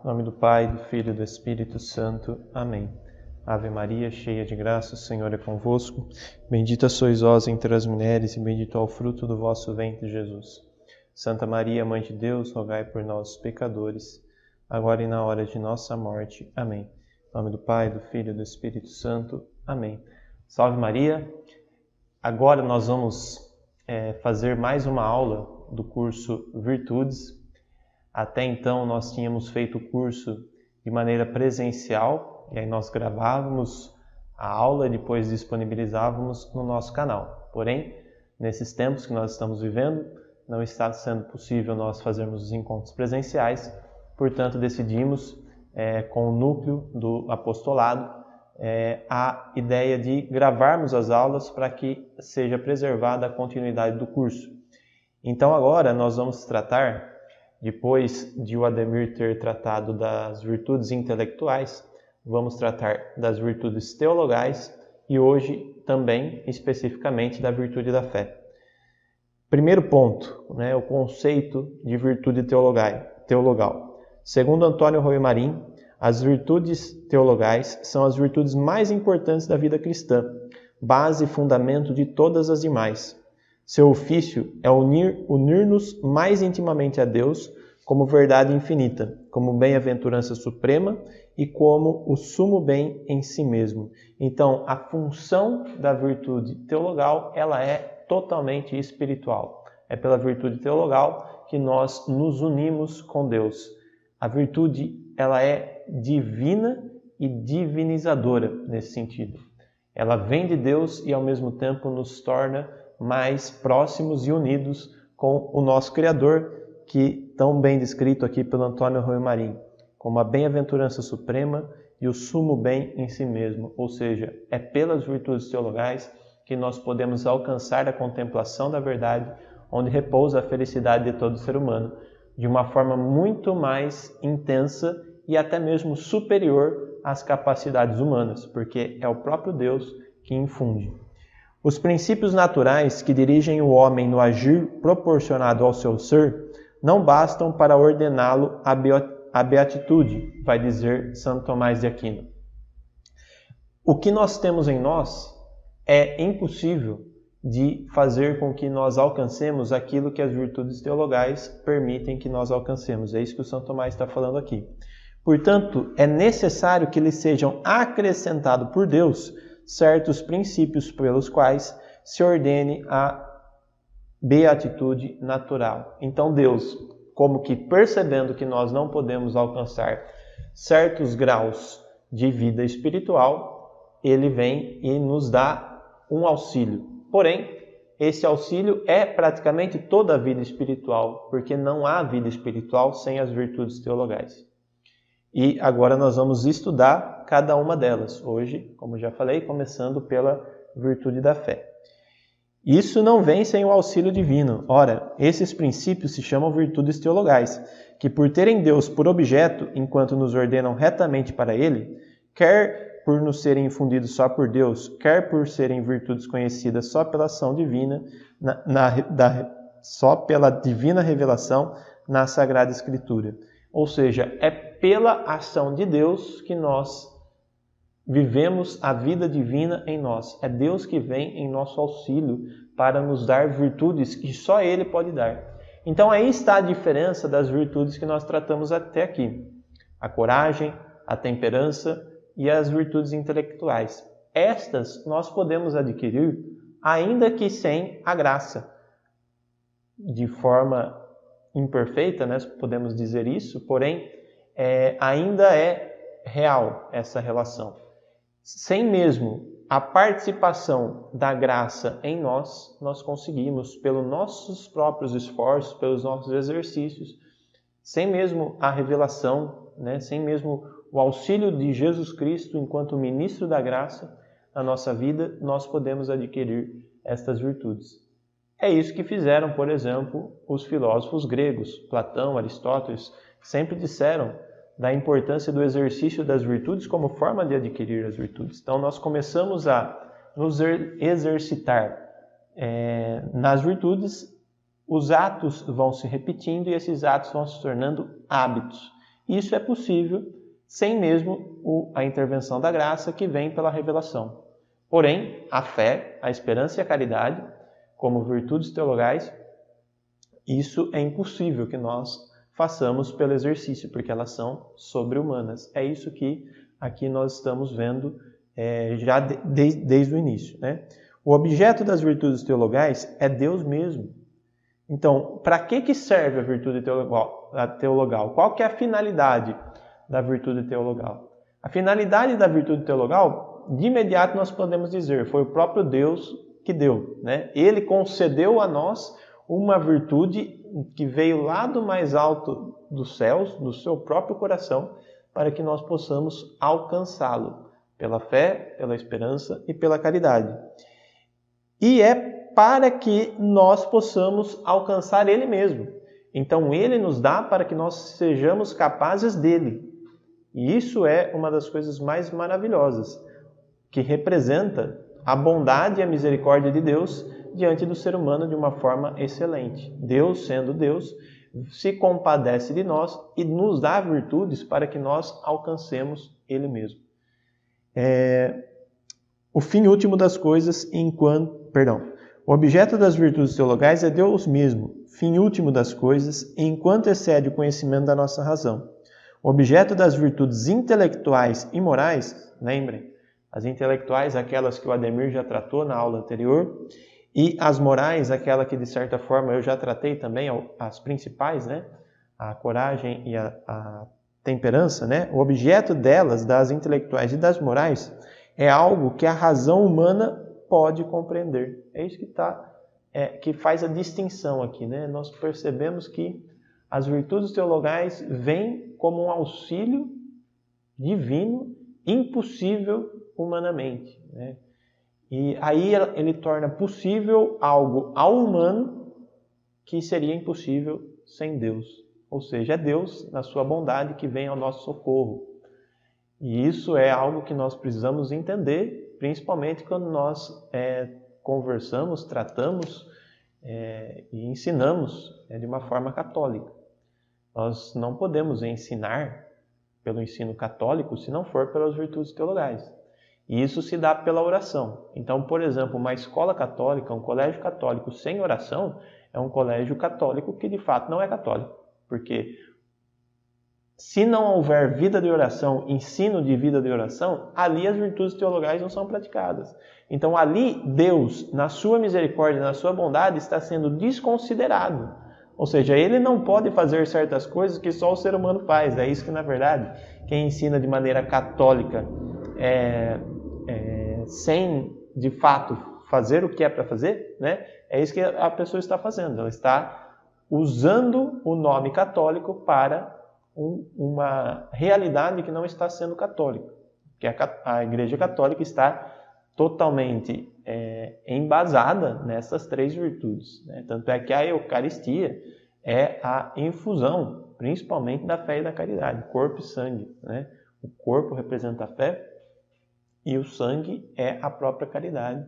Em nome do Pai, do Filho e do Espírito Santo. Amém. Ave Maria, cheia de graça, o Senhor é convosco. Bendita sois vós entre as mulheres e bendito é o fruto do vosso ventre, Jesus. Santa Maria, Mãe de Deus, rogai por nós, pecadores, agora e na hora de nossa morte. Amém. Em nome do Pai, do Filho e do Espírito Santo. Amém. Salve Maria. Agora nós vamos fazer mais uma aula do curso Virtudes. Até então nós tínhamos feito o curso de maneira presencial, e aí nós gravávamos a aula e depois disponibilizávamos no nosso canal. Porém, nesses tempos que nós estamos vivendo, não está sendo possível nós fazermos os encontros presenciais, portanto decidimos, com o núcleo do apostolado, a ideia de gravarmos as aulas para que seja preservada a continuidade do curso. Então agora nós vamos tratar, depois de o Ademir ter tratado das virtudes intelectuais, vamos tratar das virtudes teologais e hoje também especificamente da virtude da fé. Primeiro ponto, o conceito de virtude teologal. Segundo Antônio Rui Marim, as virtudes teologais são as virtudes mais importantes da vida cristã, base e fundamento de todas as demais. Seu ofício é unir-nos mais intimamente a Deus como verdade infinita, como bem-aventurança suprema e como o sumo bem em si mesmo. Então, a função da virtude teologal, ela é totalmente espiritual. É pela virtude teologal que nós nos unimos com Deus. A virtude, ela é divina e divinizadora nesse sentido. Ela vem de Deus e ao mesmo tempo nos torna mais próximos e unidos com o nosso Criador, que tão bem descrito aqui pelo Antônio Rui Marim, como a bem-aventurança suprema e o sumo bem em si mesmo. Ou seja, é pelas virtudes teologais que nós podemos alcançar a contemplação da verdade, onde repousa a felicidade de todo ser humano, de uma forma muito mais intensa e até mesmo superior às capacidades humanas, porque é o próprio Deus que infunde. Os princípios naturais que dirigem o homem no agir proporcionado ao seu ser não bastam para ordená-lo à beatitude, vai dizer Santo Tomás de Aquino. O que nós temos em nós é impossível de fazer com que nós alcancemos aquilo que as virtudes teologais permitem que nós alcancemos. É isso que o Santo Tomás está falando aqui. Portanto, é necessário que lhes sejam acrescentados por Deus certos princípios pelos quais se ordene a beatitude natural. Então Deus, como que percebendo que nós não podemos alcançar certos graus de vida espiritual, Ele vem e nos dá um auxílio. Porém, esse auxílio é praticamente toda a vida espiritual, porque não há vida espiritual sem as virtudes teologais. E agora nós vamos estudar cada uma delas. Hoje, como já falei, começando pela virtude da fé. Isso não vem sem o auxílio divino. Ora, esses princípios se chamam virtudes teologais, que por terem Deus por objeto, enquanto nos ordenam retamente para Ele, quer por nos serem infundidos só por Deus, quer por serem virtudes conhecidas só pela ação divina, só pela divina revelação na Sagrada Escritura. Ou seja, é pela ação de Deus que nós vivemos a vida divina em nós. É Deus que vem em nosso auxílio para nos dar virtudes que só Ele pode dar. Então aí está a diferença das virtudes que nós tratamos até aqui. A coragem, a temperança e as virtudes intelectuais. Estas nós podemos adquirir ainda que sem a graça. De forma imperfeita, podemos dizer isso, porém ainda é real essa relação. Sem mesmo a participação da graça em nós, nós conseguimos, pelos nossos próprios esforços, pelos nossos exercícios, sem mesmo a revelação, sem mesmo o auxílio de Jesus Cristo enquanto ministro da graça na nossa vida, nós podemos adquirir estas virtudes. É isso que fizeram, por exemplo, os filósofos gregos. Platão, Aristóteles, sempre disseram da importância do exercício das virtudes como forma de adquirir as virtudes. Então, nós começamos a nos exercitar nas virtudes, os atos vão se repetindo e esses atos vão se tornando hábitos. Isso é possível sem mesmo a intervenção da graça que vem pela revelação. Porém, a fé, a esperança e a caridade, como virtudes teologais, isso é impossível que nós façamos pelo exercício, porque elas são sobre-humanas. É isso que aqui nós estamos vendo já desde o início, né? O objeto das virtudes teologais é Deus mesmo. Então, para que serve a virtude teologal? Qual que é a finalidade da virtude teologal? A finalidade da virtude teologal, de imediato nós podemos dizer, foi o próprio Deus que deu, né? Ele concedeu a nós uma virtude que veio lá do mais alto dos céus, do seu próprio coração, para que nós possamos alcançá-lo pela fé, pela esperança e pela caridade. E é para que nós possamos alcançar Ele mesmo. Então, Ele nos dá para que nós sejamos capazes dele. E isso é uma das coisas mais maravilhosas, que representa a bondade e a misericórdia de Deus diante do ser humano de uma forma excelente. Deus, sendo Deus, se compadece de nós e nos dá virtudes para que nós alcancemos Ele mesmo. O fim último das coisas O objeto das virtudes teologais é Deus mesmo, fim último das coisas, enquanto excede o conhecimento da nossa razão. O objeto das virtudes intelectuais e morais, lembrem, as intelectuais, aquelas que o Ademir já tratou na aula anterior, e as morais, aquela que de certa forma eu já tratei também, as principais, né? A coragem e a temperança, né? O objeto delas, das intelectuais e das morais, é algo que a razão humana pode compreender. É isso que faz a distinção aqui, né? Nós percebemos que as virtudes teologais vêm como um auxílio divino, impossível humanamente, né? E aí ele torna possível algo ao humano que seria impossível sem Deus. Ou seja, é Deus, na sua bondade, que vem ao nosso socorro. E isso é algo que nós precisamos entender, principalmente quando nós conversamos, tratamos e ensinamos de uma forma católica. Nós não podemos ensinar pelo ensino católico se não for pelas virtudes teologais. E isso se dá pela oração. Então, por exemplo, uma escola católica, um colégio católico sem oração, é um colégio católico que de fato não é católico. Porque se não houver vida de oração, ensino de vida de oração, ali as virtudes teologais não são praticadas. Então ali Deus, na sua misericórdia, na sua bondade, está sendo desconsiderado. Ou seja, Ele não pode fazer certas coisas que só o ser humano faz. É isso que, na verdade, quem ensina de maneira católica sem, de fato, fazer o que é para fazer, né? É isso que a pessoa está fazendo. Ela está usando o nome católico para uma realidade que não está sendo católica. Porque a Igreja Católica está totalmente embasada nessas três virtudes, né? Tanto é que a Eucaristia é a infusão, principalmente da fé e da caridade, corpo e sangue, né? O corpo representa a fé e o sangue é a própria caridade.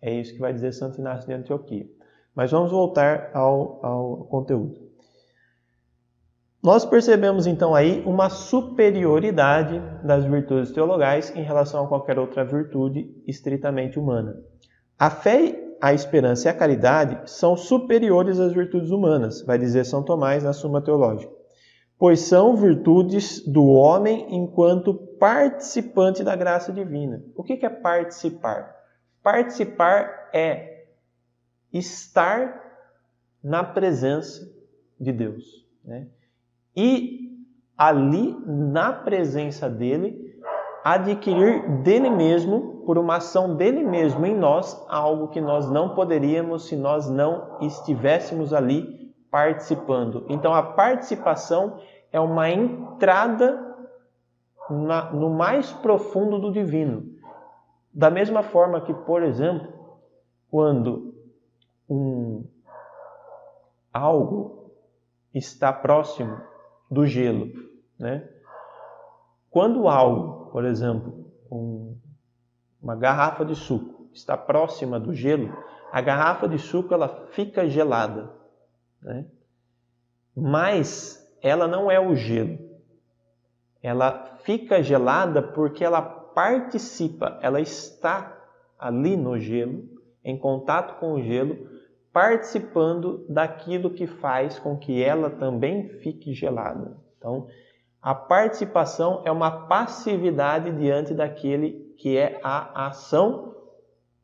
É isso que vai dizer Santo Inácio de Antioquia. Mas vamos voltar ao conteúdo. Nós percebemos então aí uma superioridade das virtudes teologais em relação a qualquer outra virtude estritamente humana. A fé, a esperança e a caridade são superiores às virtudes humanas, vai dizer São Tomás na Suma Teológica, pois são virtudes do homem enquanto participante da graça divina. O que é participar? Participar é estar na presença de Deus, né? E ali, na presença dele, adquirir dele mesmo, por uma ação dele mesmo em nós, algo que nós não poderíamos se nós não estivéssemos ali participando. Então a participação é uma entrada no mais profundo do divino. Da mesma forma que, por exemplo, quando algo está próximo do gelo, né? Quando algo, por exemplo, uma garrafa de suco está próxima do gelo, a garrafa de suco ela fica gelada, né? Mas ela não é o gelo. ela fica gelada porque ela participa, ela está ali no gelo, em contato com o gelo, participando daquilo que faz com que ela também fique gelada. Então, a participação é uma passividade diante daquele que é a ação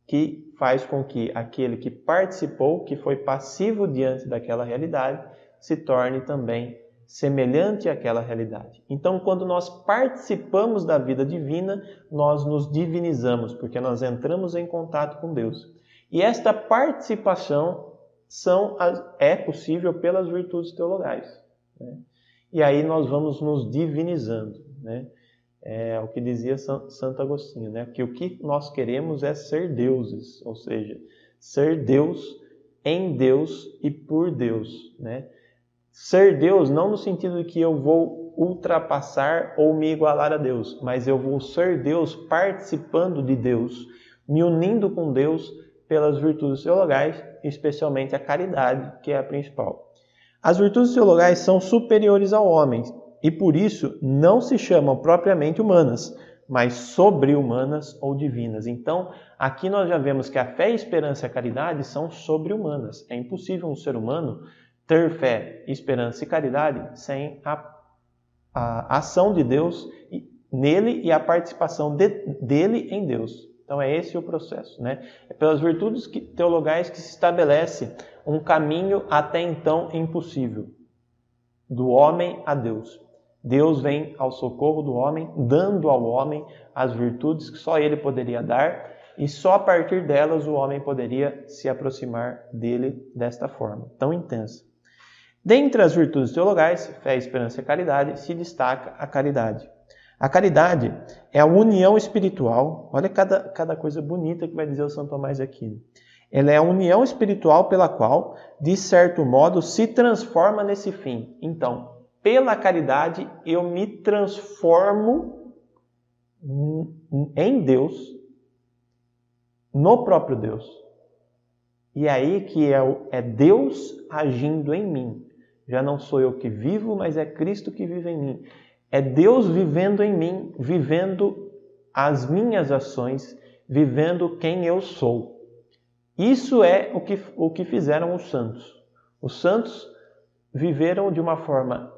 que faz com que aquele que participou, que foi passivo diante daquela realidade, se torne também semelhante àquela realidade. Então, quando nós participamos da vida divina, nós nos divinizamos, porque nós entramos em contato com Deus. E esta participação é possível pelas virtudes teologais, né? E aí nós vamos nos divinizando, né? É o que dizia Santo Agostinho, né? Que o que nós queremos é ser deuses, ou seja, ser Deus em Deus e por Deus, né? Ser Deus não no sentido de que eu vou ultrapassar ou me igualar a Deus, mas eu vou ser Deus participando de Deus, me unindo com Deus pelas virtudes teologais, especialmente a caridade, que é a principal. As virtudes teologais são superiores ao homem e, por isso, não se chamam propriamente humanas, mas sobre-humanas ou divinas. Então, aqui nós já vemos que a fé, a esperança e a caridade são sobre-humanas. É impossível um ser humano ter fé, esperança e caridade sem a ação de Deus nele e a participação dele em Deus. Então é esse o processo, né? É pelas virtudes teologais que se estabelece um caminho até então impossível, do homem a Deus. Deus vem ao socorro do homem, dando ao homem as virtudes que só ele poderia dar, e só a partir delas o homem poderia se aproximar dele desta forma, tão intensa. Dentre as virtudes teologais, fé, esperança e caridade, se destaca a caridade. A caridade é a união espiritual, olha cada coisa bonita que vai dizer o São Tomás de Aquino. Ela é a união espiritual pela qual, de certo modo, se transforma nesse fim. Então, pela caridade, eu me transformo em Deus, no próprio Deus. E é aí que é Deus agindo em mim. Já não sou eu que vivo, mas é Cristo que vive em mim. É Deus vivendo em mim, vivendo as minhas ações, vivendo quem eu sou. Isso é o que fizeram os santos. Os santos viveram de uma forma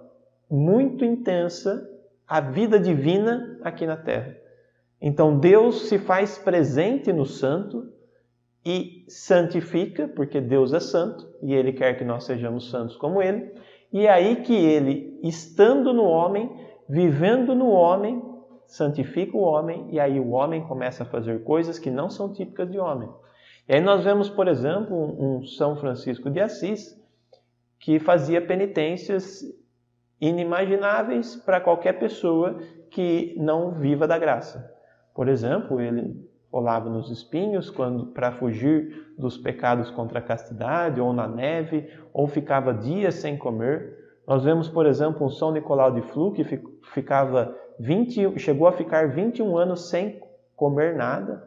muito intensa a vida divina aqui na Terra. Então Deus se faz presente no santo e santifica, porque Deus é santo e Ele quer que nós sejamos santos como Ele. E é aí que Ele, estando no homem, vivendo no homem, santifica o homem, e aí o homem começa a fazer coisas que não são típicas de homem. E aí nós vemos, por exemplo, um São Francisco de Assis, que fazia penitências inimagináveis para qualquer pessoa que não viva da graça. Por exemplo, ele rolava nos espinhos para fugir dos pecados contra a castidade, ou na neve, ou ficava dias sem comer. Nós vemos, por exemplo, um São Nicolau de Flux que chegou a ficar 21 anos sem comer nada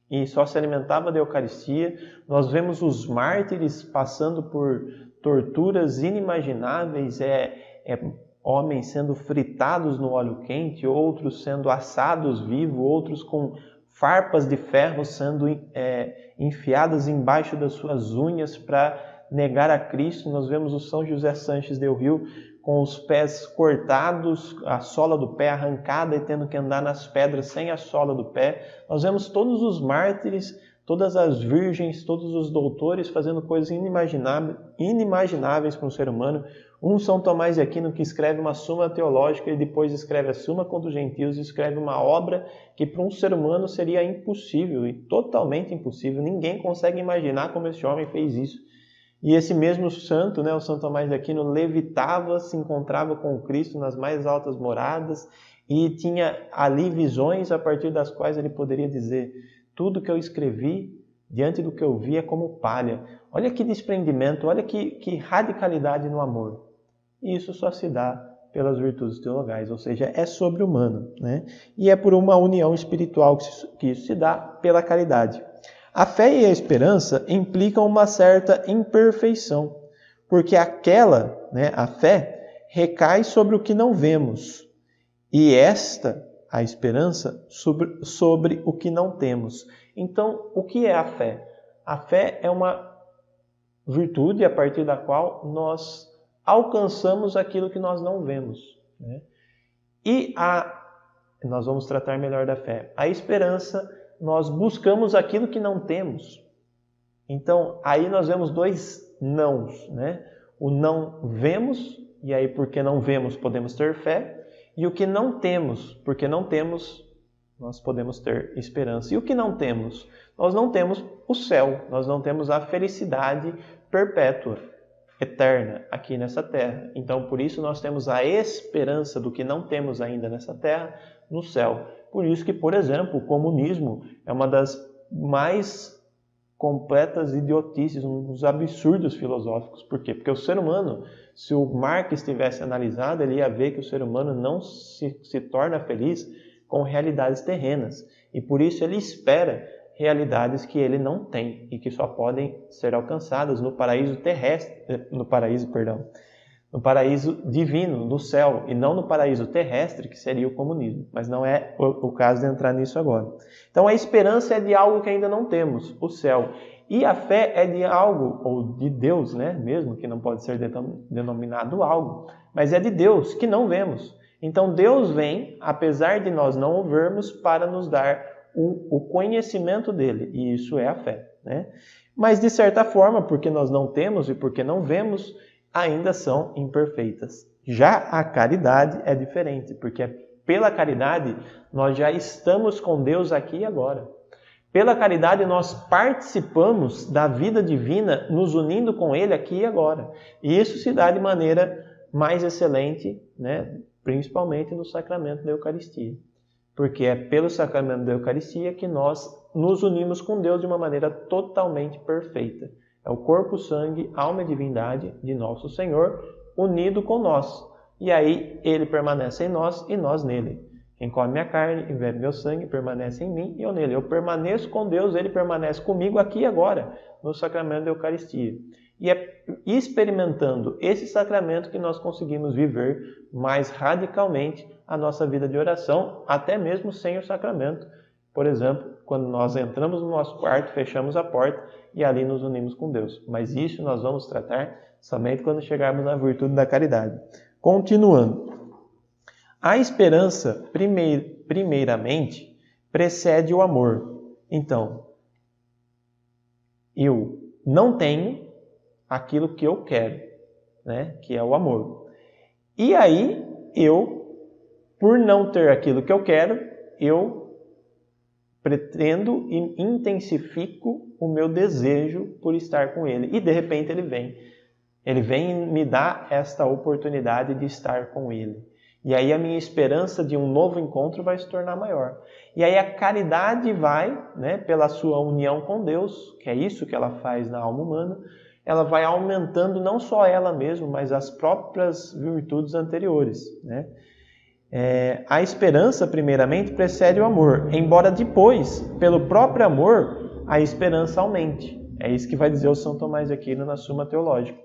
e só se alimentava da Eucaristia. Nós vemos os mártires passando por torturas inimagináveis, homens sendo fritados no óleo quente, outros sendo assados vivos, outros com farpas de ferro sendo enfiadas embaixo das suas unhas para negar a Cristo. Nós vemos o São José Sanches del Rio com os pés cortados, a sola do pé arrancada e tendo que andar nas pedras sem a sola do pé. Nós vemos todos os mártires, todas as virgens, todos os doutores fazendo coisas inimagináveis para um ser humano. Um São Tomás de Aquino que escreve uma Suma Teológica e depois escreve a Suma contra os Gentios e escreve uma obra que para um ser humano seria impossível e totalmente impossível. Ninguém consegue imaginar como esse homem fez isso. E esse mesmo santo, o São Tomás de Aquino, levitava, se encontrava com o Cristo nas mais altas moradas e tinha ali visões a partir das quais ele poderia dizer: tudo que eu escrevi, diante do que eu vi, é como palha. Olha que desprendimento, olha que radicalidade no amor. E isso só se dá pelas virtudes teologais, ou seja, é sobre-humano, né? E é por uma união espiritual que isso se dá pela caridade. A fé e a esperança implicam uma certa imperfeição, porque a fé recai sobre o que não vemos E esta, a esperança, sobre o que não temos. Então, o que é a fé? A fé é uma virtude a partir da qual nós alcançamos aquilo que nós não vemos, né? E nós vamos tratar melhor da fé. A esperança, nós buscamos aquilo que não temos. Então, aí nós vemos dois nãos, né? O não vemos, e aí porque não vemos podemos ter fé, e o que não temos, porque não temos, nós podemos ter esperança. E o que não temos? Nós não temos o céu, nós não temos a felicidade perpétua, eterna, aqui nessa terra. Então, por isso nós temos a esperança do que não temos ainda nessa terra, no céu. Por isso que, por exemplo, o comunismo é uma das mais completas idiotices, um dos absurdos filosóficos. Por quê? Porque o ser humano, se o Marx tivesse analisado, ele ia ver que o ser humano não se torna feliz com realidades terrenas. E por isso ele espera realidades que ele não tem e que só podem ser alcançadas no paraíso terrestre, no paraíso divino, no céu, e não no paraíso terrestre, que seria o comunismo. Mas não é o caso de entrar nisso agora. Então a esperança é de algo que ainda não temos, o céu. E a fé é de algo, ou de Deus, né? Mesmo que não pode ser denominado algo, mas é de Deus, que não vemos. Então Deus vem, apesar de nós não o vermos, para nos dar o conhecimento dele, e isso é a fé, né? Mas de certa forma, porque nós não temos e porque não vemos, ainda são imperfeitas. Já a caridade é diferente, porque pela caridade nós já estamos com Deus aqui e agora. Pela caridade nós participamos da vida divina, nos unindo com Ele aqui e agora. E isso se dá de maneira mais excelente, né? Principalmente no sacramento da Eucaristia. Porque é pelo sacramento da Eucaristia que nós nos unimos com Deus de uma maneira totalmente perfeita. É o corpo, sangue, alma e divindade de nosso Senhor unido com nós. E aí Ele permanece em nós e nós nele. Quem come minha carne e bebe meu sangue permanece em mim e eu nele. Eu permaneço com Deus, Ele permanece comigo aqui e agora, no sacramento da Eucaristia. E é experimentando esse sacramento que nós conseguimos viver mais radicalmente a nossa vida de oração, até mesmo sem o sacramento. Por exemplo, quando nós entramos no nosso quarto, fechamos a porta e ali nos unimos com Deus. Mas isso nós vamos tratar somente quando chegarmos na virtude da caridade. Continuando. A esperança, primeiramente, precede o amor. Então, eu não tenho aquilo que eu quero, né? Que é o amor. E aí, por não ter aquilo que eu quero, eu pretendo e intensifico o meu desejo por estar com Ele. E de repente Ele vem. Ele vem e me dá esta oportunidade de estar com Ele. E aí a minha esperança de um novo encontro vai se tornar maior. E aí a caridade vai, né, pela sua união com Deus, que é isso que ela faz na alma humana, ela vai aumentando não só ela mesma, mas as próprias virtudes anteriores, né? A esperança, primeiramente, precede o amor, embora depois, pelo próprio amor, a esperança aumente. É isso que vai dizer o São Tomás de Aquino na Suma Teológica.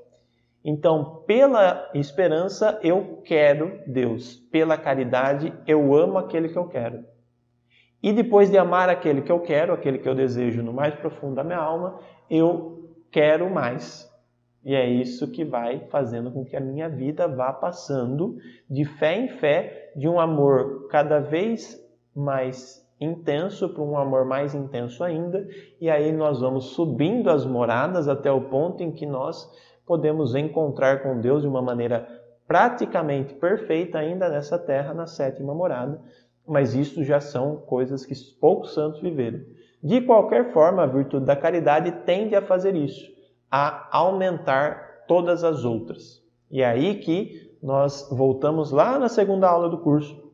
Então, pela esperança, eu quero Deus. Pela caridade, eu amo aquele que eu quero. E depois de amar aquele que eu quero, aquele que eu desejo no mais profundo da minha alma, eu quero mais. E é isso que vai fazendo com que a minha vida vá passando de fé em fé, de um amor cada vez mais intenso para um amor mais intenso ainda. E aí nós vamos subindo as moradas até o ponto em que nós podemos encontrar com Deus de uma maneira praticamente perfeita ainda nessa terra, na sétima morada. Mas isso já são coisas que poucos santos viveram. De qualquer forma, a virtude da caridade tende a fazer isso, a aumentar todas as outras. E é aí que nós voltamos lá na segunda aula do curso,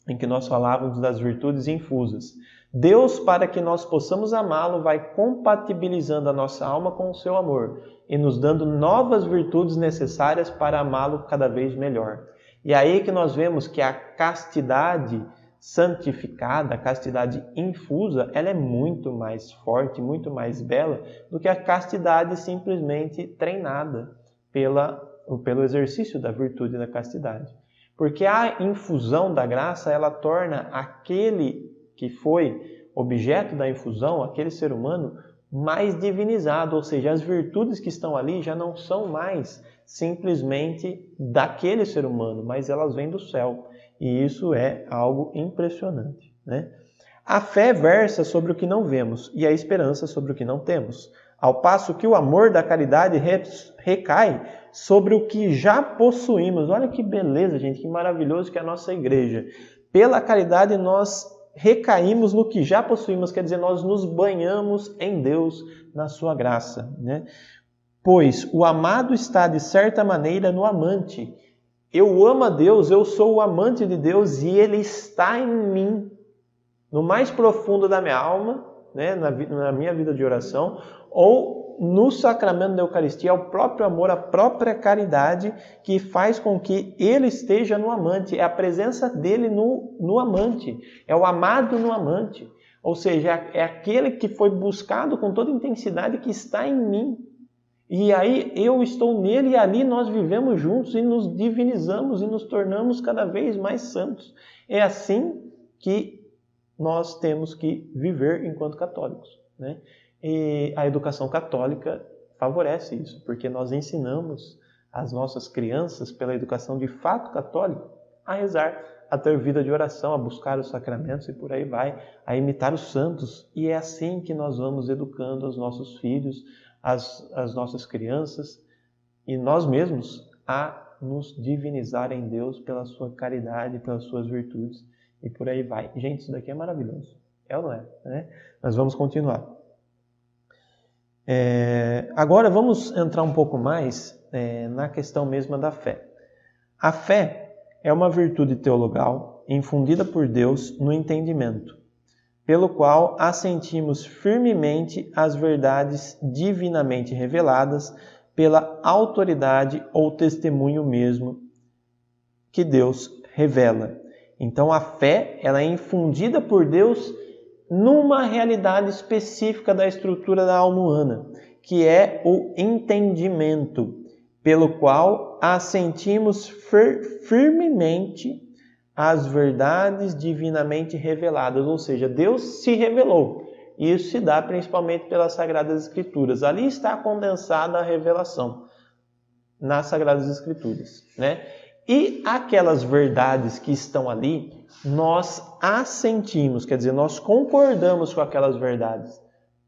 em que nós falávamos das virtudes infusas. Deus, para que nós possamos amá-lo, vai compatibilizando a nossa alma com o seu amor e nos dando novas virtudes necessárias para amá-lo cada vez melhor. E é aí que nós vemos que a castidade santificada, a castidade infusa, ela é muito mais forte, muito mais bela do que a castidade simplesmente treinada pelo exercício da virtude da castidade. Porque a infusão da graça, ela torna aquele que foi objeto da infusão, aquele ser humano, mais divinizado, ou seja, as virtudes que estão ali já não são mais simplesmente daquele ser humano, mas elas vêm do céu. E isso é algo impressionante, né? A fé versa sobre o que não vemos e a esperança sobre o que não temos, ao passo que o amor da caridade recai sobre o que já possuímos. Olha que beleza, gente, que maravilhoso que é a nossa igreja. Pela caridade nós recaímos no que já possuímos, quer dizer, nós nos banhamos em Deus, na sua graça, né? Pois o amado está, de certa maneira, no amante. Eu amo a Deus, eu sou o amante de Deus e Ele está em mim, no mais profundo da minha alma, né? Na minha vida de oração, ou no sacramento da Eucaristia, é o próprio amor, a própria caridade que faz com que Ele esteja no amante. É a presença dele no amante, é o amado no amante. Ou seja, é aquele que foi buscado com toda intensidade que está em mim. E aí eu estou nele e ali nós vivemos juntos e nos divinizamos e nos tornamos cada vez mais santos. É assim que nós temos que viver enquanto católicos, né? E a educação católica favorece isso, porque nós ensinamos as nossas crianças, pela educação de fato católica, a rezar, a ter vida de oração, a buscar os sacramentos e por aí vai, a imitar os santos. E é assim que nós vamos educando os nossos filhos, as nossas crianças e nós mesmos a nos divinizar em Deus pela sua caridade, pelas suas virtudes e por aí vai. Gente, isso daqui é maravilhoso. É ou não é? Né? Nós vamos continuar. Agora vamos entrar um pouco mais na questão mesma da fé. A fé é uma virtude teologal infundida por Deus no entendimento, pelo qual assentimos firmemente as verdades divinamente reveladas pela autoridade ou testemunho mesmo que Deus revela. Então a fé, ela é infundida por Deus numa realidade específica da estrutura da alma humana, que é o entendimento, pelo qual assentimos firmemente as verdades divinamente reveladas, ou seja, Deus se revelou. Isso se dá principalmente pelas Sagradas Escrituras. Ali está condensada a revelação nas Sagradas Escrituras, né? E aquelas verdades que estão ali, nós assentimos, quer dizer, nós concordamos com aquelas verdades.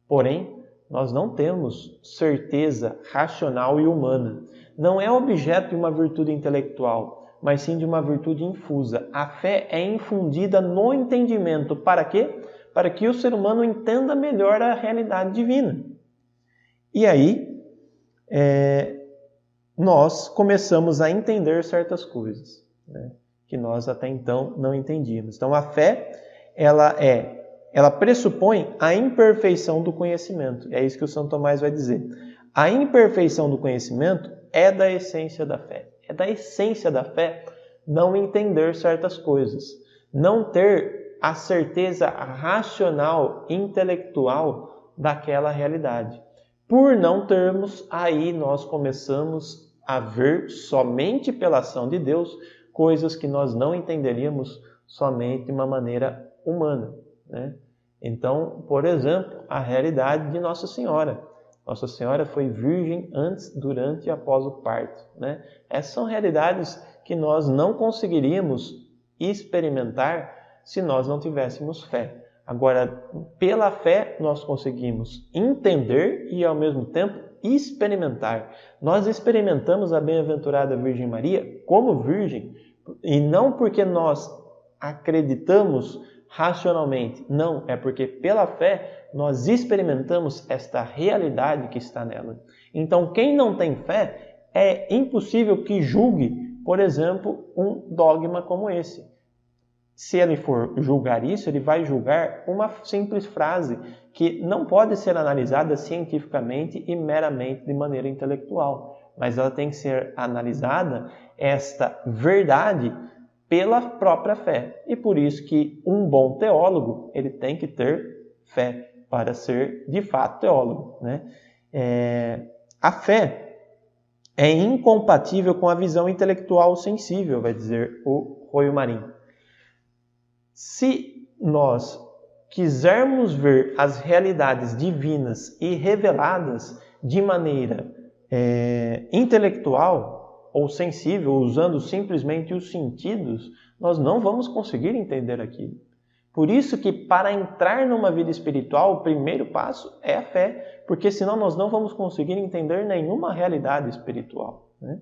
Porém, nós não temos certeza racional e humana. Não é objeto de uma virtude intelectual, mas sim de uma virtude infusa. A fé é infundida no entendimento. Para quê? Para que o ser humano entenda melhor a realidade divina. E aí, nós começamos a entender certas coisas, né, que nós até então não entendíamos. Então a fé, ela pressupõe a imperfeição do conhecimento. É isso que o São Tomás vai dizer. A imperfeição do conhecimento é da essência da fé. É da essência da fé não entender certas coisas, não ter a certeza racional, intelectual daquela realidade. Por não termos, aí nós começamos a ver somente pela ação de Deus coisas que nós não entenderíamos somente de uma maneira humana, né? Então, por exemplo, a realidade de Nossa Senhora. Nossa Senhora foi virgem antes, durante e após o parto, né? Essas são realidades que nós não conseguiríamos experimentar se nós não tivéssemos fé. Agora, pela fé, nós conseguimos entender e, ao mesmo tempo, experimentar. Nós experimentamos a bem-aventurada Virgem Maria como virgem, e não porque nós acreditamos racionalmente. Não, é porque pela fé nós experimentamos esta realidade que está nela. Então, quem não tem fé, é impossível que julgue, por exemplo, um dogma como esse. Se ele for julgar isso, ele vai julgar uma simples frase que não pode ser analisada cientificamente e meramente de maneira intelectual, mas ela tem que ser analisada, esta verdade, pela própria fé. E por isso que um bom teólogo, ele tem que ter fé para ser de fato teólogo, né? A fé, é incompatível com a visão intelectual sensível, vai dizer o Royo Marinho. Se nós quisermos ver as realidades divinas e reveladas de maneira intelectual ou sensível, usando simplesmente os sentidos, nós não vamos conseguir entender aquilo. Por isso que para entrar numa vida espiritual, o primeiro passo é a fé, porque senão nós não vamos conseguir entender nenhuma realidade espiritual, né?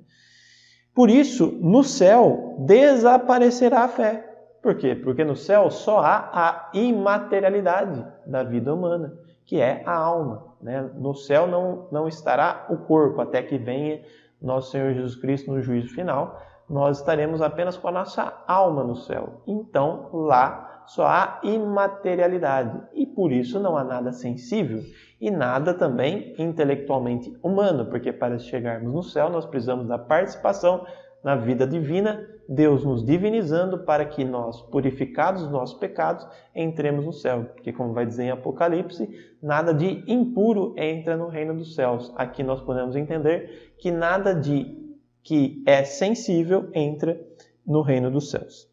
Por isso, no céu desaparecerá a fé. Por quê? Porque no céu só há a imaterialidade da vida humana, que é a alma, né? No céu não estará o corpo, até que venha nosso Senhor Jesus Cristo no juízo final. Nós estaremos apenas com a nossa alma no céu. Então, lá só há imaterialidade e por isso não há nada sensível e nada também intelectualmente humano, porque para chegarmos no céu nós precisamos da participação na vida divina, Deus nos divinizando para que nós, purificados dos nossos pecados, entremos no céu. Porque como vai dizer em Apocalipse, nada de impuro entra no reino dos céus. Aqui nós podemos entender que nada que é sensível entra no reino dos céus.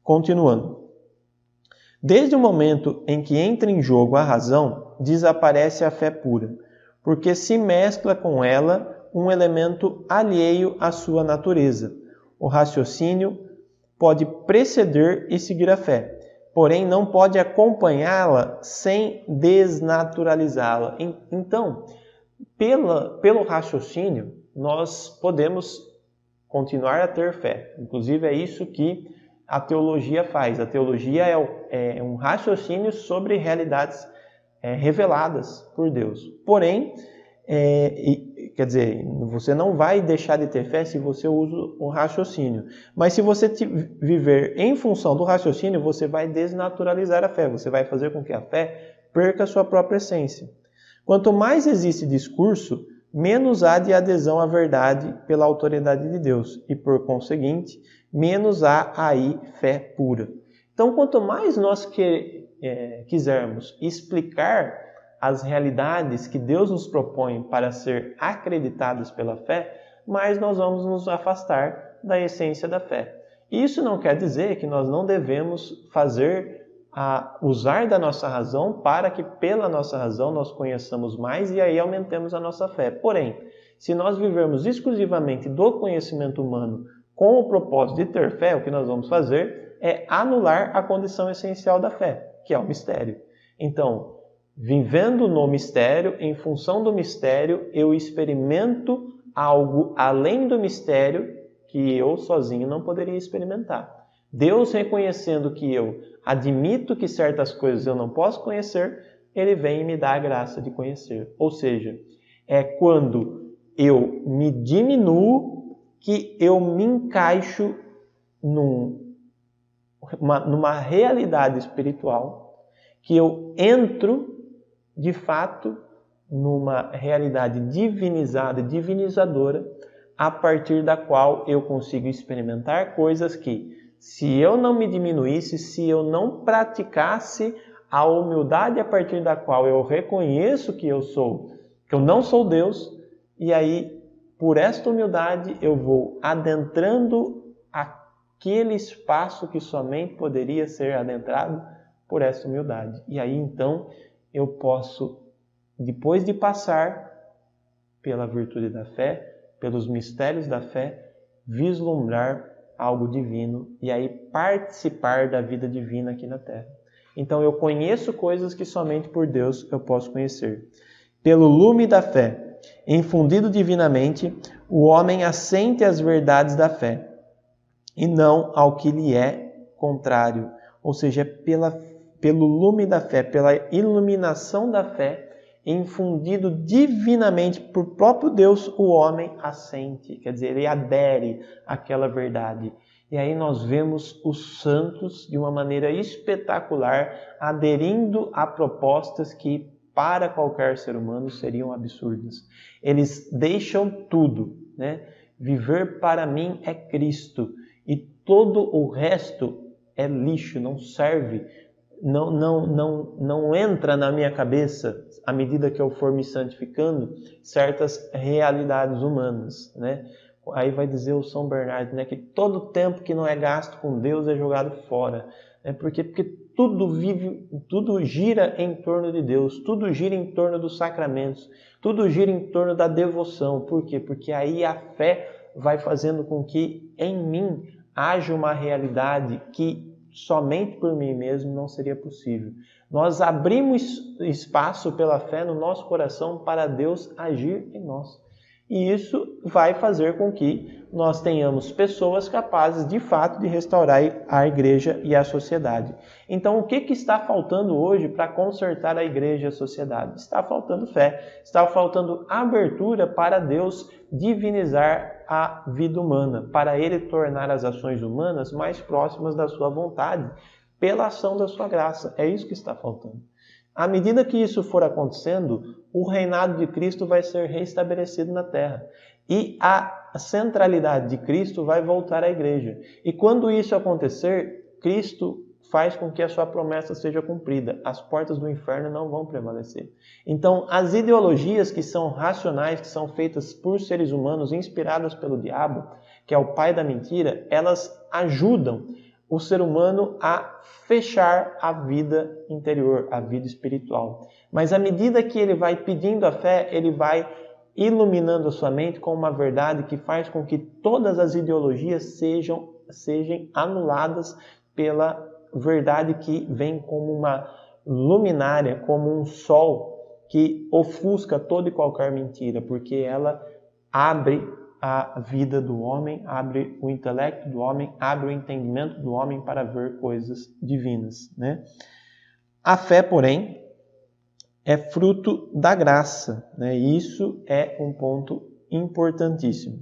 Continuando. Desde o momento em que entra em jogo a razão, desaparece a fé pura, porque se mescla com ela um elemento alheio à sua natureza. O raciocínio pode preceder e seguir a fé, porém não pode acompanhá-la sem desnaturalizá-la. Então, pelo raciocínio, nós podemos continuar a ter fé. Inclusive, é isso que a teologia faz. A teologia é um raciocínio sobre realidades reveladas por Deus. Porém, quer dizer, você não vai deixar de ter fé se você usa o raciocínio. Mas se você viver em função do raciocínio, você vai desnaturalizar a fé. Você vai fazer com que a fé perca a sua própria essência. Quanto mais existe discurso, menos há de adesão à verdade pela autoridade de Deus. E, por conseguinte, menos há aí fé pura. Então, quanto mais nós quisermos explicar as realidades que Deus nos propõe para ser acreditadas pela fé, mais nós vamos nos afastar da essência da fé. Isso não quer dizer que nós não devemos usar da nossa razão para que pela nossa razão nós conheçamos mais e aí aumentemos a nossa fé. Porém, se nós vivermos exclusivamente do conhecimento humano com o propósito de ter fé, o que nós vamos fazer é anular a condição essencial da fé, que é o mistério. Então, vivendo no mistério, em função do mistério, eu experimento algo além do mistério que eu sozinho não poderia experimentar. Deus, reconhecendo que eu admito que certas coisas eu não posso conhecer, Ele vem e me dá a graça de conhecer. Ou seja, é quando eu me diminuo que eu me encaixo numa realidade espiritual, que eu entro, de fato, numa realidade divinizada, divinizadora, a partir da qual eu consigo experimentar coisas que, se eu não me diminuísse, se eu não praticasse a humildade a partir da qual eu reconheço que eu não sou Deus, e aí, por esta humildade, eu vou adentrando aquele espaço que somente poderia ser adentrado por esta humildade. E aí, então, eu posso, depois de passar pela virtude da fé, pelos mistérios da fé, vislumbrar algo divino e aí participar da vida divina aqui na Terra. Então eu conheço coisas que somente por Deus eu posso conhecer. Pelo lume da fé, infundido divinamente, o homem assente às verdades da fé e não ao que lhe é contrário. Ou seja, pelo lume da fé, pela iluminação da fé, infundido divinamente por próprio Deus, o homem assente, quer dizer, ele adere àquela verdade. E aí nós vemos os santos de uma maneira espetacular aderindo a propostas que para qualquer ser humano seriam absurdas. Eles deixam tudo, né? Viver para mim é Cristo e todo o resto é lixo, não serve. não entra na minha cabeça, à medida que eu for me santificando, certas realidades humanas, né? Aí vai dizer o São Bernardo, né, que todo tempo que não é gasto com Deus é jogado fora. Porque tudo gira em torno de Deus, tudo gira em torno dos sacramentos, tudo gira em torno da devoção. Por quê? Porque aí a fé vai fazendo com que em mim haja uma realidade que somente por mim mesmo não seria possível. Nós abrimos espaço pela fé no nosso coração para Deus agir em nós. E isso vai fazer com que nós tenhamos pessoas capazes, de fato, de restaurar a igreja e a sociedade. Então, o que está faltando hoje para consertar a igreja e a sociedade? Está faltando fé, está faltando abertura para Deus divinizar a vida humana, para Ele tornar as ações humanas mais próximas da sua vontade, pela ação da sua graça. É isso que está faltando. À medida que isso for acontecendo, o reinado de Cristo vai ser restabelecido na terra. E a centralidade de Cristo vai voltar à igreja. E quando isso acontecer, Cristo faz com que a sua promessa seja cumprida. As portas do inferno não vão prevalecer. Então, as ideologias que são racionais, que são feitas por seres humanos, inspiradas pelo diabo, que é o pai da mentira, elas ajudam o ser humano a fechar a vida interior, a vida espiritual. Mas à medida que ele vai pedindo a fé, ele vai iluminando a sua mente com uma verdade que faz com que todas as ideologias sejam anuladas pela verdade que vem como uma luminária, como um sol que ofusca toda e qualquer mentira, porque ela abre a vida do homem, abre o intelecto do homem, abre o entendimento do homem para ver coisas divinas, né? A fé, porém, é fruto da graça, né? E isso é um ponto importantíssimo.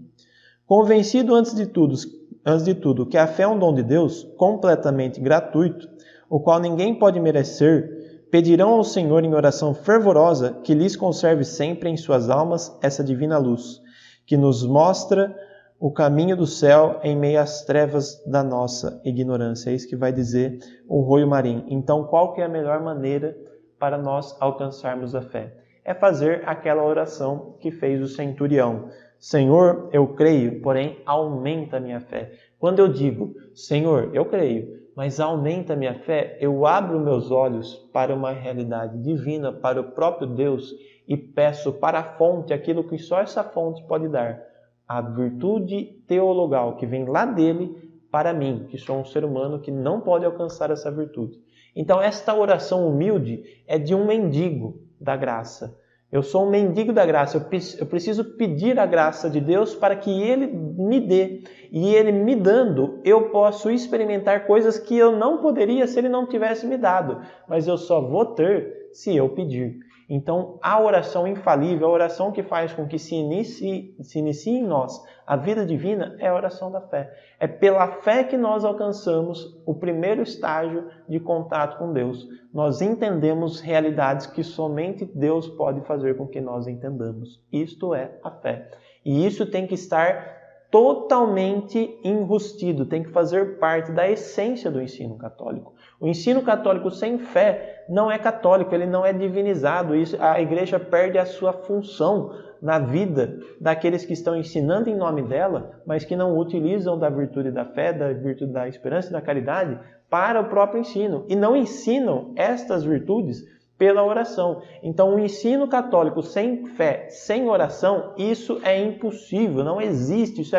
Convencido antes de tudo que a fé é um dom de Deus, completamente gratuito, o qual ninguém pode merecer, pedirão ao Senhor em oração fervorosa que lhes conserve sempre em suas almas essa divina luz, que nos mostra o caminho do céu em meio às trevas da nossa ignorância. É isso que vai dizer o Roio Marim. Então, qual que é a melhor maneira para nós alcançarmos a fé? É fazer aquela oração que fez o centurião. Senhor, eu creio, porém aumenta a minha fé. Quando eu digo, Senhor, eu creio, mas aumenta a minha fé, eu abro meus olhos para uma realidade divina, para o próprio Deus, e peço para a fonte aquilo que só essa fonte pode dar. A virtude teologal que vem lá dele para mim, que sou um ser humano que não pode alcançar essa virtude. Então esta oração humilde é de um mendigo da graça. Eu sou um mendigo da graça, eu preciso pedir a graça de Deus para que Ele me dê. E Ele me dando, eu posso experimentar coisas que eu não poderia se Ele não tivesse me dado. Mas eu só vou ter se eu pedir. Então, a oração infalível, a oração que faz com que se inicie em nós a vida divina, é a oração da fé. É pela fé que nós alcançamos o primeiro estágio de contato com Deus. Nós entendemos realidades que somente Deus pode fazer com que nós entendamos. Isto é a fé. E isso tem que estar totalmente enrustido, tem que fazer parte da essência do ensino católico. O ensino católico sem fé não é católico, ele não é divinizado. A igreja perde a sua função na vida daqueles que estão ensinando em nome dela, mas que não utilizam da virtude da fé, da virtude da esperança e da caridade para o próprio ensino. E não ensinam estas virtudes pela oração. Então, o ensino católico sem fé, sem oração, isso é impossível, não existe. Isso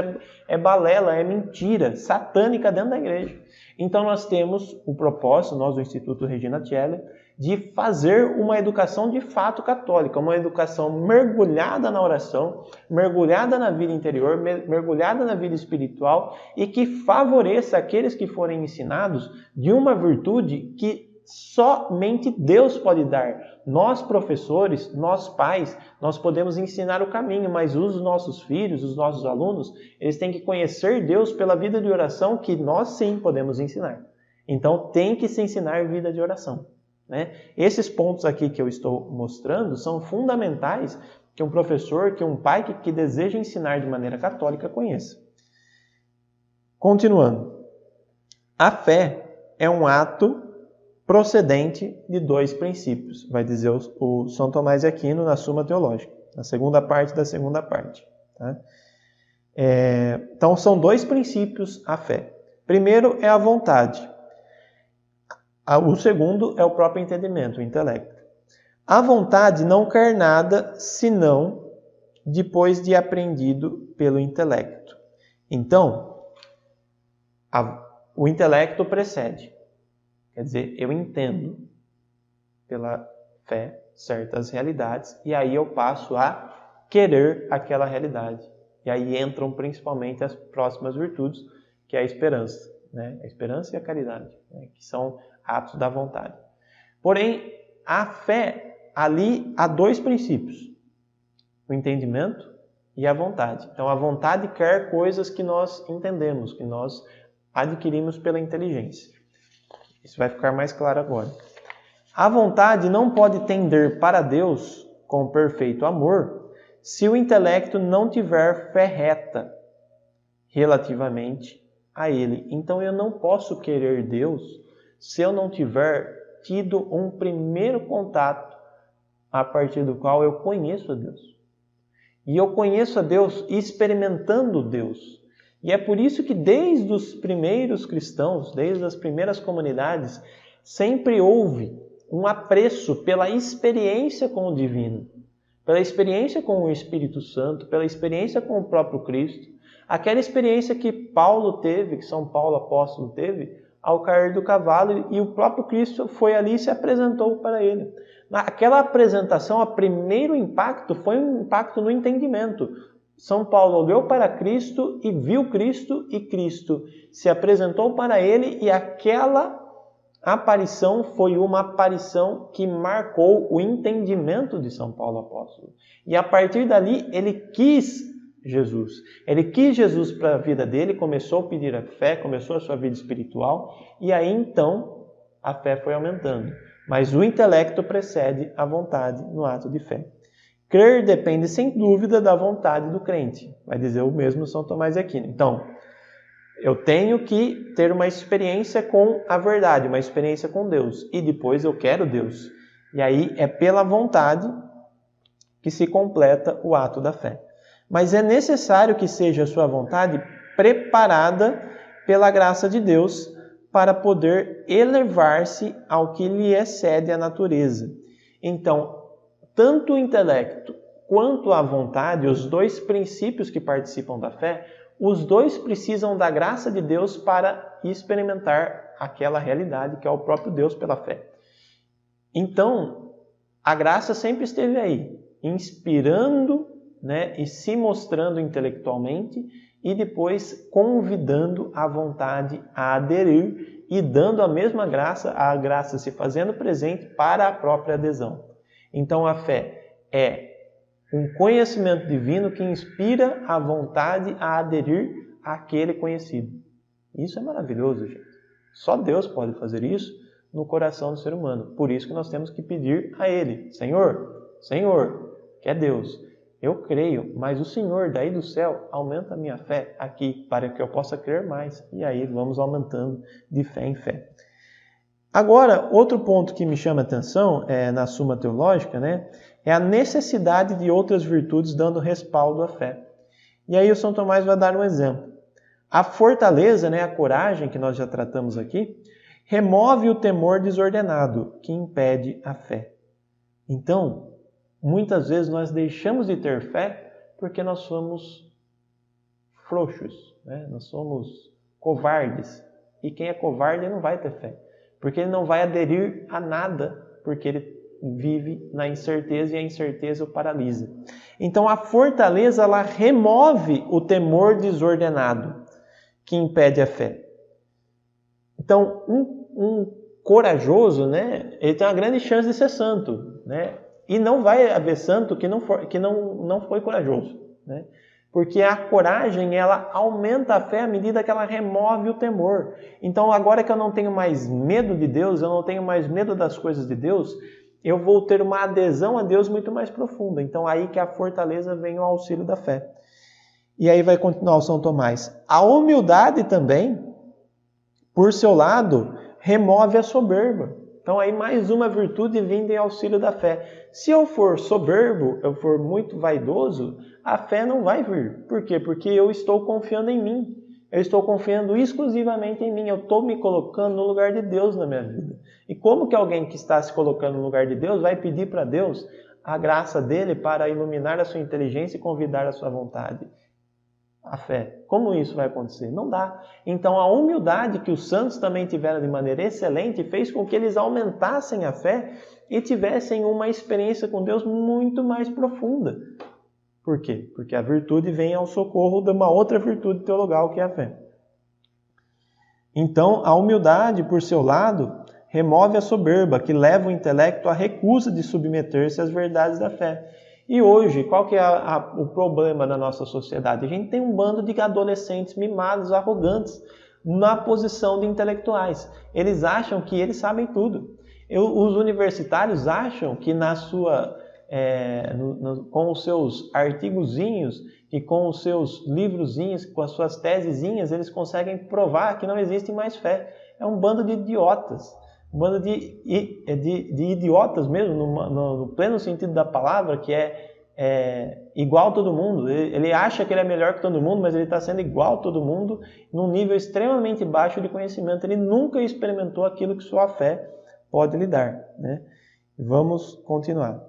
é balela, é mentira satânica dentro da igreja. Então, nós temos o propósito, nós do Instituto Regina Celler, de fazer uma educação de fato católica, uma educação mergulhada na oração, mergulhada na vida interior, mergulhada na vida espiritual e que favoreça aqueles que forem ensinados de uma virtude que somente Deus pode dar. Nós, professores, nós pais, nós podemos ensinar o caminho, mas os nossos filhos, os nossos alunos, eles têm que conhecer Deus pela vida de oração que nós sim podemos ensinar. Então tem que se ensinar vida de oração, né? Esses pontos aqui que eu estou mostrando são fundamentais que um professor, que um pai que deseja ensinar de maneira católica conheça. Continuando. A fé é um ato procedente de dois princípios, vai dizer o São Tomás de Aquino na Suma Teológica, na segunda parte da segunda parte. Tá? Então, são dois princípios a fé. Primeiro é a vontade. O segundo é o próprio entendimento, o intelecto. A vontade não quer nada senão depois de aprendido pelo intelecto. Então, o intelecto precede. Quer dizer, eu entendo pela fé certas realidades e aí eu passo a querer aquela realidade. E aí entram principalmente as próximas virtudes, que é a esperança, né? A esperança e a caridade, né? Que são atos da vontade. Porém, a fé, ali há dois princípios: o entendimento e a vontade. Então, a vontade quer coisas que nós entendemos, que nós adquirimos pela inteligência. Isso vai ficar mais claro agora. A vontade não pode tender para Deus com perfeito amor se o intelecto não tiver fé reta relativamente a Ele. Então eu não posso querer Deus se eu não tiver tido um primeiro contato a partir do qual eu conheço a Deus. E eu conheço a Deus experimentando Deus. E é por isso que desde os primeiros cristãos, desde as primeiras comunidades, sempre houve um apreço pela experiência com o divino, pela experiência com o Espírito Santo, pela experiência com o próprio Cristo. Aquela experiência que Paulo teve, que São Paulo apóstolo teve, ao cair do cavalo, e o próprio Cristo foi ali e se apresentou para ele. Aquela apresentação, o primeiro impacto foi um impacto no entendimento. São Paulo olhou para Cristo e viu Cristo, e Cristo se apresentou para ele, e aquela aparição foi uma aparição que marcou o entendimento de São Paulo apóstolo. E a partir dali ele quis Jesus. Ele quis Jesus para a vida dele, começou a pedir a fé, começou a sua vida espiritual, e aí então a fé foi aumentando. Mas o intelecto precede a vontade no ato de fé. Crer depende, sem dúvida, da vontade do crente. Vai dizer o mesmo São Tomás de Aquino. Então, eu tenho que ter uma experiência com a verdade, uma experiência com Deus. E depois eu quero Deus. E aí é pela vontade que se completa o ato da fé. Mas é necessário que seja a sua vontade preparada pela graça de Deus para poder elevar-se ao que lhe excede a natureza. Então, tanto o intelecto quanto a vontade, os dois princípios que participam da fé, os dois precisam da graça de Deus para experimentar aquela realidade que é o próprio Deus pela fé. Então, a graça sempre esteve aí, inspirando, né, e se mostrando intelectualmente, e depois convidando a vontade a aderir e dando a mesma graça, a graça se fazendo presente para a própria adesão. Então a fé é um conhecimento divino que inspira a vontade a aderir àquele conhecido. Isso é maravilhoso, gente. Só Deus pode fazer isso no coração do ser humano. Por isso que nós temos que pedir a Ele: Senhor, que é Deus, eu creio, mas o Senhor daí do céu aumenta a minha fé aqui para que eu possa crer mais. E aí vamos aumentando de fé em fé. Agora, outro ponto que me chama a atenção na Suma Teológica, né, é a necessidade de outras virtudes dando respaldo à fé. E aí o São Tomás vai dar um exemplo. A fortaleza, né, a coragem que nós já tratamos aqui, remove o temor desordenado que impede a fé. Então, muitas vezes nós deixamos de ter fé porque nós somos frouxos, né? Nós somos covardes. E quem é covarde não vai ter fé, porque ele não vai aderir a nada, porque ele vive na incerteza e a incerteza o paralisa. Então a fortaleza, ela remove o temor desordenado que impede a fé. Então um corajoso, né, ele tem uma grande chance de ser santo, né? E não vai haver santo que não foi corajoso, né? Porque a coragem, ela aumenta a fé à medida que ela remove o temor. Então, agora que eu não tenho mais medo de Deus, eu não tenho mais medo das coisas de Deus, eu vou ter uma adesão a Deus muito mais profunda. Então, aí que a fortaleza vem ao auxílio da fé. E aí vai continuar o São Tomás. A humildade também, por seu lado, remove a soberba. Então aí mais uma virtude vinda em auxílio da fé. Se eu for soberbo, eu for muito vaidoso, a fé não vai vir. Por quê? Porque eu estou confiando em mim. Eu estou confiando exclusivamente em mim. Eu estou me colocando no lugar de Deus na minha vida. E como que alguém que está se colocando no lugar de Deus vai pedir para Deus a graça dele para iluminar a sua inteligência e convidar a sua vontade? A fé. Como isso vai acontecer? Não dá. Então a humildade que os santos também tiveram de maneira excelente fez com que eles aumentassem a fé e tivessem uma experiência com Deus muito mais profunda. Por quê? Porque a virtude vem ao socorro de uma outra virtude teologal que é a fé. Então a humildade, por seu lado, remove a soberba, que leva o intelecto à recusa de submeter-se às verdades da fé. E hoje, qual que é o problema da nossa sociedade? A gente tem um bando de adolescentes mimados, arrogantes, na posição de intelectuais. Eles acham que eles sabem tudo. Os universitários acham que com os seus artigozinhos e com os seus livrozinhos, com as suas tesezinhas, eles conseguem provar que não existe mais fé. É um bando de idiotas. Um bando de idiotas mesmo, no pleno sentido da palavra, que é igual a todo mundo. Ele acha que ele é melhor que todo mundo, mas ele está sendo igual a todo mundo, num nível extremamente baixo de conhecimento. Ele nunca experimentou aquilo que sua fé pode lhe dar, né? Vamos continuar.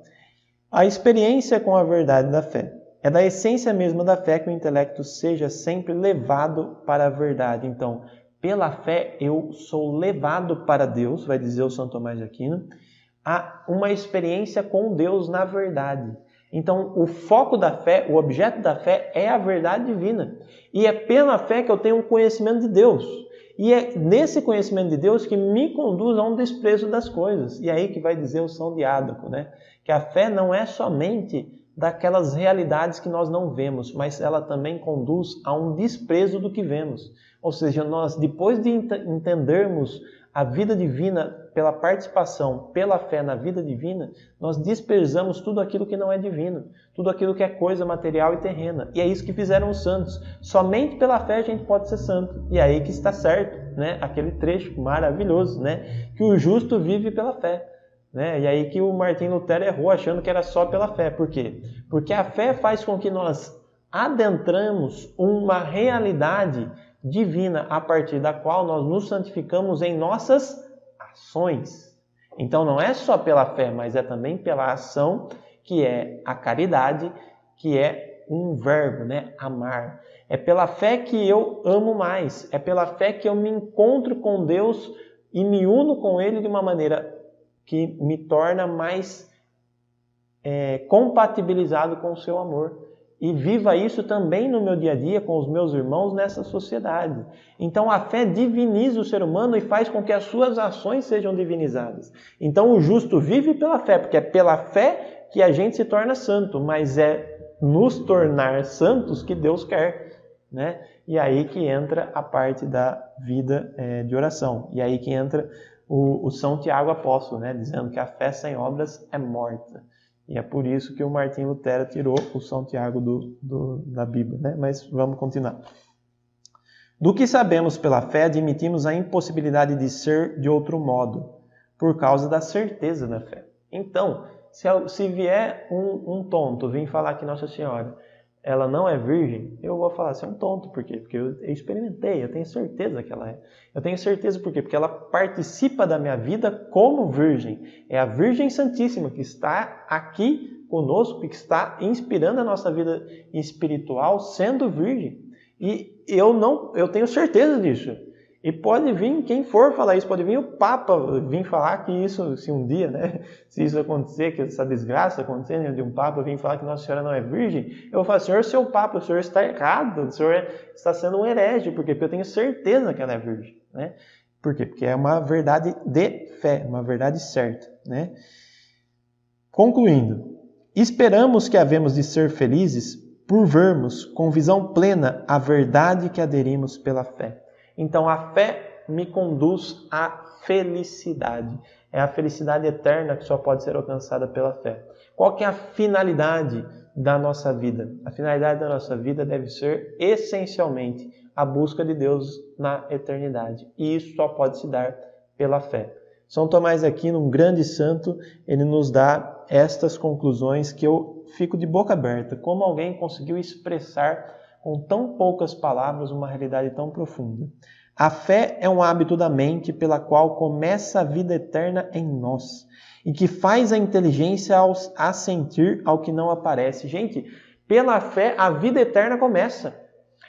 A experiência com a verdade da fé. É da essência mesma da fé que o intelecto seja sempre levado para a verdade. Então, pela fé eu sou levado para Deus, vai dizer o São Tomás de Aquino, a uma experiência com Deus na verdade. Então, o foco da fé, o objeto da fé é a verdade divina. E é pela fé que eu tenho um conhecimento de Deus. E é nesse conhecimento de Deus que me conduz a um desprezo das coisas. E é aí que vai dizer o São Diádoco, né? Que a fé não é somente daquelas realidades que nós não vemos, mas ela também conduz a um desprezo do que vemos. Ou seja, nós, depois de entendermos a vida divina pela participação, pela fé na vida divina, nós desprezamos tudo aquilo que não é divino, tudo aquilo que é coisa material e terrena. E é isso que fizeram os santos. Somente pela fé a gente pode ser santo. E é aí que está certo, né? Aquele trecho maravilhoso, né? Que o justo vive pela fé. Né? E aí que o Martinho Lutero errou achando que era só pela fé. Por quê? Porque a fé faz com que nós adentramos uma realidade divina a partir da qual nós nos santificamos em nossas ações. Então não é só pela fé, mas é também pela ação, que é a caridade, que é um verbo, né? Amar. É pela fé que eu amo mais. É pela fé que eu me encontro com Deus e me uno com Ele de uma maneira que me torna mais compatibilizado com o seu amor. E viva isso também no meu dia a dia, com os meus irmãos, nessa sociedade. Então a fé diviniza o ser humano e faz com que as suas ações sejam divinizadas. Então o justo vive pela fé, porque é pela fé que a gente se torna santo, mas é nos tornar santos que Deus quer, né? E aí que entra a parte da vida de oração. E aí que entra o São Tiago Apóstolo, né? Dizendo que a fé sem obras é morta. E é por isso que o Martinho Lutero tirou o São Tiago da Bíblia, né? Mas vamos continuar. Do que sabemos pela fé, admitimos a impossibilidade de ser de outro modo, por causa da certeza da fé. Então, se vier um tonto vir falar que Nossa Senhora ela não é virgem, eu vou falar, você é um tonto. Por quê? Porque eu experimentei, eu tenho certeza que ela é. Eu tenho certeza por quê? Porque ela participa da minha vida como virgem. É a Virgem Santíssima que está aqui conosco, que está inspirando a nossa vida espiritual sendo virgem. E eu tenho certeza disso. E pode vir quem for falar isso, pode vir o Papa vir falar que isso, se um dia, né, se isso acontecer, que essa desgraça acontecer, né, de um Papa vir falar que Nossa Senhora não é virgem, eu vou falar, Senhor, seu Papa, o Senhor está errado, o Senhor está sendo um herege, porque eu tenho certeza que ela é virgem, né? Por quê? Porque é uma verdade de fé, uma verdade certa, né? Concluindo, esperamos que havemos de ser felizes por vermos com visão plena a verdade que aderimos pela fé. Então a fé me conduz à felicidade. É a felicidade eterna que só pode ser alcançada pela fé. Qual que é a finalidade da nossa vida? A finalidade da nossa vida deve ser essencialmente a busca de Deus na eternidade. E isso só pode se dar pela fé. São Tomás de Aquino, um grande santo, ele nos dá estas conclusões que eu fico de boca aberta. Como alguém conseguiu expressar com tão poucas palavras uma realidade tão profunda? A fé é um hábito da mente pela qual começa a vida eterna em nós e que faz a inteligência assentir ao que não aparece. Gente, pela fé a vida eterna começa.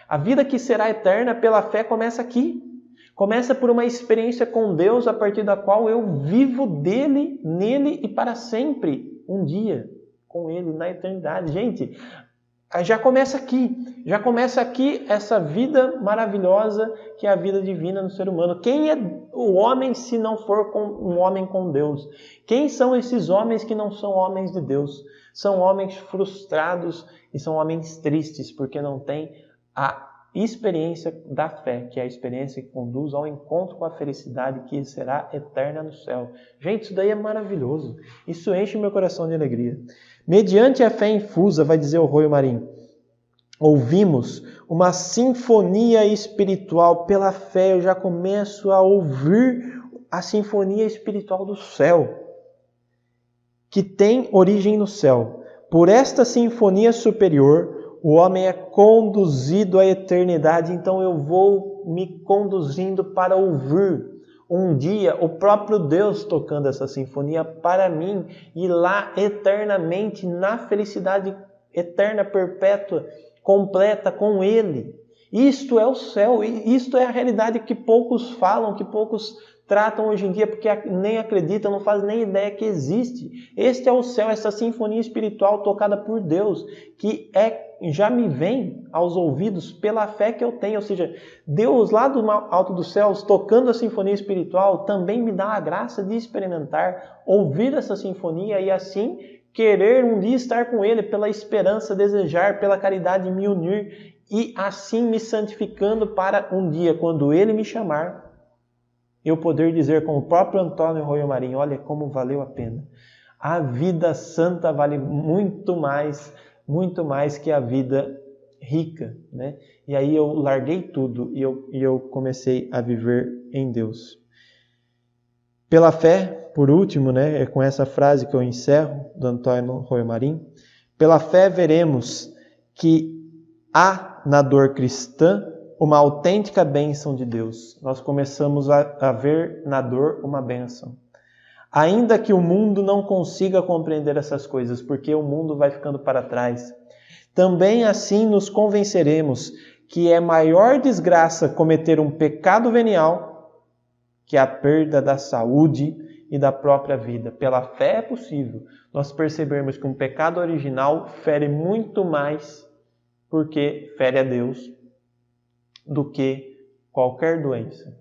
A vida que será eterna pela fé começa aqui. Começa por uma experiência com Deus a partir da qual eu vivo dele, nele e para sempre. Um dia com ele na eternidade. Gente, já começa aqui. Já começa aqui essa vida maravilhosa que é a vida divina no ser humano. Quem é o homem se não for um homem com Deus? Quem são esses homens que não são homens de Deus? São homens frustrados e são homens tristes porque não têm a experiência da fé, que é a experiência que conduz ao encontro com a felicidade que será eterna no céu. Gente, isso daí é maravilhoso. Isso enche o meu coração de alegria. Mediante a fé infusa, vai dizer o Roio Marim, ouvimos uma sinfonia espiritual. Pela fé eu já começo a ouvir a sinfonia espiritual do céu, que tem origem no céu. Por esta sinfonia superior, o homem é conduzido à eternidade, então eu vou me conduzindo para ouvir um dia o próprio Deus tocando essa sinfonia para mim e lá eternamente na felicidade eterna, perpétua, completa com Ele. Isto é o céu, isto é a realidade que poucos falam, que poucos tratam hoje em dia porque nem acreditam, não fazem nem ideia que existe. Este é o céu, essa sinfonia espiritual tocada por Deus, que já me vem aos ouvidos pela fé que eu tenho. Ou seja, Deus lá do alto dos céus, tocando a sinfonia espiritual, também me dá a graça de experimentar, ouvir essa sinfonia e assim querer um dia estar com Ele, pela esperança, desejar, pela caridade me unir e assim me santificando para um dia, quando Ele me chamar, eu poder dizer com o próprio Antônio Roio Marim, olha como valeu a pena. A vida santa vale muito mais que a vida rica, né? E aí eu larguei tudo e eu comecei a viver em Deus. Pela fé, por último, né, é com essa frase que eu encerro, do Antônio Roio Marim, pela fé veremos que há na dor cristã uma autêntica bênção de Deus. Nós começamos a ver na dor uma bênção. Ainda que o mundo não consiga compreender essas coisas, porque o mundo vai ficando para trás, também assim nos convenceremos que é maior desgraça cometer um pecado venial que a perda da saúde e da própria vida. Pela fé é possível nós percebermos que um pecado original fere muito mais, porque fere a Deus, do que qualquer doença.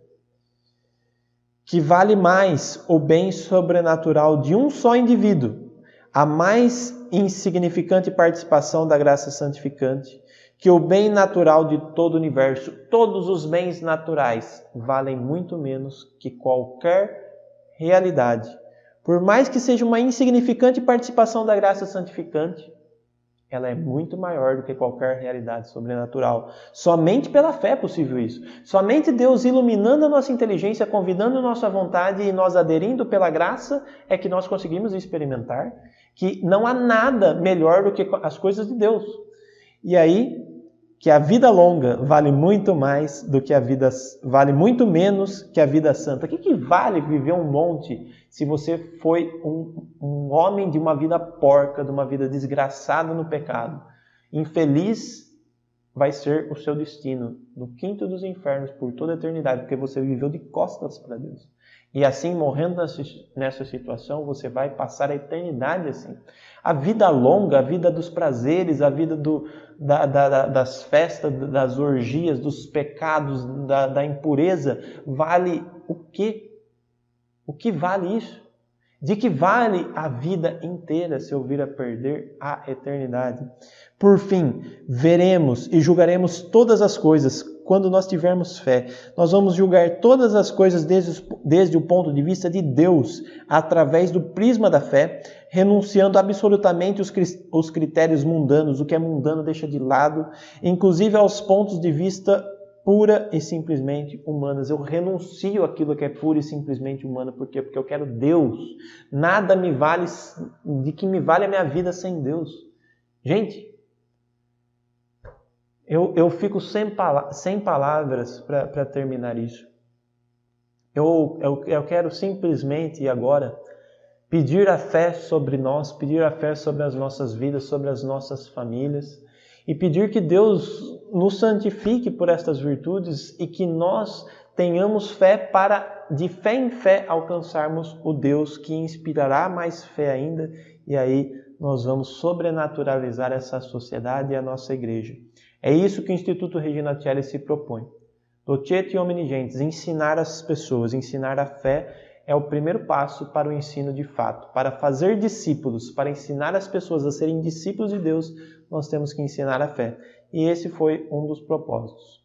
Que vale mais o bem sobrenatural de um só indivíduo, a mais insignificante participação da graça santificante, que o bem natural de todo o universo. Todos os bens naturais valem muito menos que qualquer realidade. Por mais que seja uma insignificante participação da graça santificante, ela é muito maior do que qualquer realidade sobrenatural. Somente pela fé é possível isso. Somente Deus iluminando a nossa inteligência, convidando a nossa vontade e nós aderindo pela graça é que nós conseguimos experimentar que não há nada melhor do que as coisas de Deus. E aí, que a vida longa vale muito mais do que vale muito menos que a vida santa. O que vale viver um monte se você foi um homem de uma vida porca, de uma vida desgraçada no pecado? Infeliz vai ser o seu destino no quinto dos infernos por toda a eternidade, porque você viveu de costas para Deus. E assim, morrendo nessa situação, você vai passar a eternidade assim. A vida longa, a vida dos prazeres, a vida das festas, das orgias, dos pecados, da impureza, vale o quê? O que vale isso? De que vale a vida inteira se eu vir a perder a eternidade? Por fim, veremos e julgaremos todas as coisas quando nós tivermos fé. Nós vamos julgar todas as coisas desde o ponto de vista de Deus, através do prisma da fé, renunciando absolutamente os critérios mundanos. O que é mundano deixa de lado, inclusive aos pontos de vista pura e simplesmente humanas. Eu renuncio àquilo que é pura e simplesmente humana. Por quê? Porque eu quero Deus. Nada me vale, de que me vale a minha vida sem Deus. Gente, eu fico sem palavras para terminar isso. Eu quero simplesmente agora pedir a fé sobre nós, pedir a fé sobre as nossas vidas, sobre as nossas famílias, e pedir que Deus nos santifique por estas virtudes e que nós tenhamos fé para, de fé em fé, alcançarmos o Deus que inspirará mais fé ainda, e aí nós vamos sobrenaturalizar essa sociedade e a nossa igreja. É isso que o Instituto Regina Coeli se propõe. Docete Homini Gentes, ensinar as pessoas, ensinar a fé é o primeiro passo para o ensino de fato. Para fazer discípulos, para ensinar as pessoas a serem discípulos de Deus, nós temos que ensinar a fé. E esse foi um dos propósitos.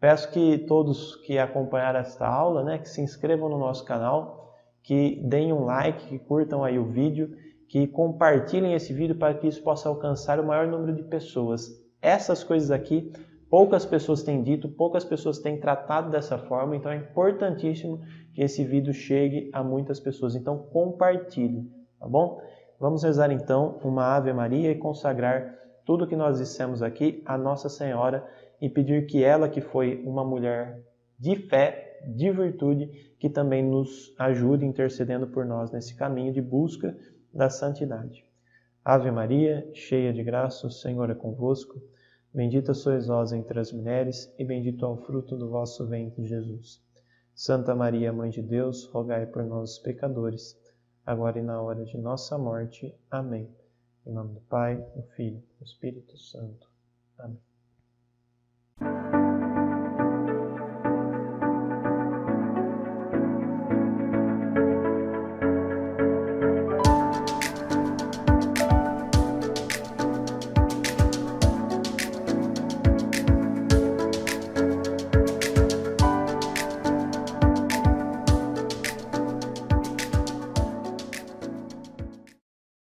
Peço que todos que acompanharam esta aula, que se inscrevam no nosso canal, que deem um like, que curtam aí o vídeo, que compartilhem esse vídeo para que isso possa alcançar o maior número de pessoas. Essas coisas aqui, poucas pessoas têm dito, poucas pessoas têm tratado dessa forma, então é importantíssimo que esse vídeo chegue a muitas pessoas. Então compartilhe, tá bom? Vamos rezar então uma Ave Maria e consagrar tudo que nós dissemos aqui a Nossa Senhora e pedir que ela, que foi uma mulher de fé, de virtude, que também nos ajude intercedendo por nós nesse caminho de busca da santidade. Ave Maria, cheia de graça, o Senhor é convosco. Bendita sois vós entre as mulheres, e bendito é o fruto do vosso ventre, Jesus. Santa Maria, Mãe de Deus, rogai por nós, os pecadores, agora e na hora de nossa morte. Amém. Em nome do Pai, do Filho e do Espírito Santo. Amém.